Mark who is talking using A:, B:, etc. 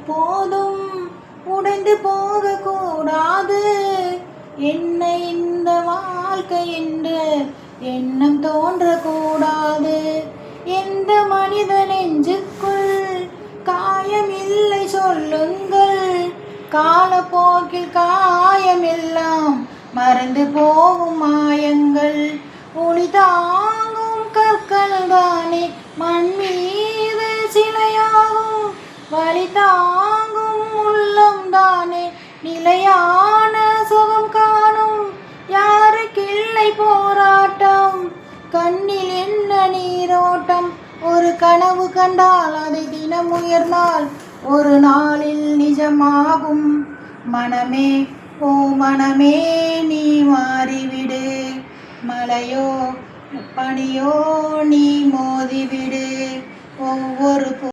A: ஒருபோதும் உடைந்து போகக்கூடாது. என்ன இந்த வாழ்க்கை என்று எண்ணம் தோன்றக்கூடாது. எந்த மனித நெஞ்சுக்குள் காயமில்லை சொல்லுங்கள். காலப்போக்கில் காயமெல்லாம் மறந்து போகும் மாயங்கள். ஒளி தாங்கும் கற்கள் தானே மண் மீது சிலையாகும். வழி தாங்கும் உள்ளம் தானே நிலையான சுகம் காணும். யாருக்கில்லை போராட்டம், கண்ணில் என்ன நீரோட்டம். ஒரு கனவு கண்டால் அதை தினம் உயர்ந்தால் ஒரு நாளில் நிஜமாகும். மனமே ஓ மனமே நீ மாறிவிடு. மலையோ பனியோ நீ மோதிவிடு. ஒவ்வொரு